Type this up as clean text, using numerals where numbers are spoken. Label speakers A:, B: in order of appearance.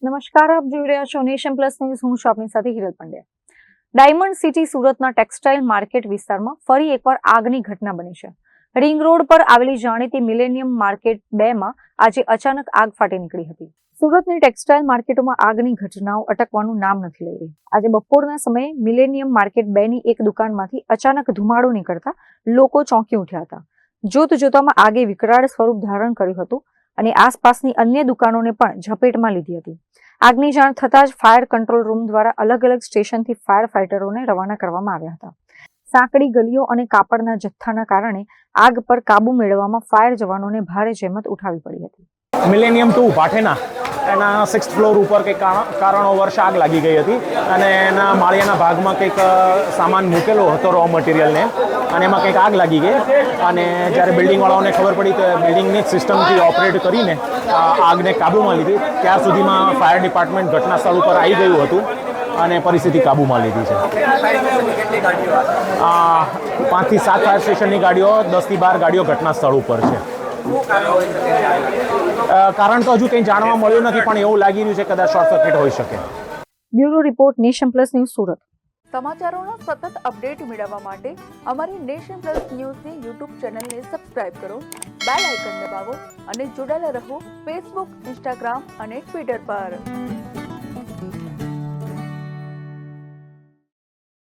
A: નમસ્કાર, આપ જોઈ રહ્યા છો નેશન પ્લસ ન્યૂઝ. હું છું આપની સાથે હિરલ પંડ્યા. ડાયમંડ સિટી સુરતના ટેક્સટાઇલ માર્કેટ વિસ્તારમાં ફરી એકવાર આગની ઘટના બની છે. રિંગ રોડ પર આવેલી જાણીતી મિલેનિયમ માર્કેટ 2 માં આજે અચાનક આગ ફાટી નીકળી હતી. સુરતની ટેક્સટાઇલ માર્કેટોમાં આગની ઘટનાઓ અટકવાનું નામ નથી લઈ રહી. આજે બપોરના સમયે મિલેનિયમ માર્કેટ 2 ની એક દુકાનમાંથી અચાનક ધુમાડો નીકળતા લોકો ચોંકી ઉઠ્યા હતા. જોત જોતામાં આગે વિકરાળ સ્વરૂપ ધારણ કર્યું હતું અને આસપાસની અન્ય દુકાનોને પણ ઝપેટમાં લીધી હતી. આગની જાણ થતાં જ ફાયર કંટ્રોલ રૂમ દ્વારા અલગ અલગ સ્ટેશનથી ફાયર ફાઇટરોને રવાના કરવામાં આવ્યા હતા. સાંકડી ગલીઓ અને કાપડના જથ્થાના કારણે આગ પર કાબુ મેળવવામાં ફાયર જવાનોને ભારે જહેમત ઉઠાવવી પડી હતી.
B: મિલેનિયમ 2 ભાઠેના એના 6th ફ્લોર ઉપર કંઈક કારણોવશ આગ લાગી ગઈ હતી અને એના માળિયાના ભાગમાં કંઈક સામાન મૂકેલો હતો, રો મટીરિયલને, અને એમાં કંઈક આગ લાગી ગઈ. અને જ્યારે બિલ્ડિંગવાળાઓને ખબર પડી તો બિલ્ડિંગની જ સિસ્ટમથી ઓપરેટ કરીને આગને કાબૂમાં લીધી. ત્યાર સુધીમાં ફાયર ડિપાર્ટમેન્ટ ઘટના સ્થળ ઉપર આવી ગયું હતું અને પરિસ્થિતિ કાબૂમાં લીધી છે. 5 થી 7 ફાયર સ્ટેશનની ગાડીઓ, 10 થી 12 ગાડીઓ ઘટના સ્થળ ઉપર છે. કારણ તો હજુ કંઈ જાણવા મળ્યું નથી, પણ એવું લાગી રહ્યું છે કદાચ શોર્ટ સર્કિટ હોઈ શકે.
A: Bureau report, nation plus news, Surat.
C: સમાચારોના સતત અપડેટ મેળવવા માટે અમારી નેશન પ્લસ ન્યૂઝની યુટ્યુબ ચેનલને સબસ્ક્રાઇબ કરો, બેલ આઇકન દબાવો અને જોડાયેલા રહો ફેસબુક, ઇન્સ્ટાગ્રામ અને ટ્વિટર પર.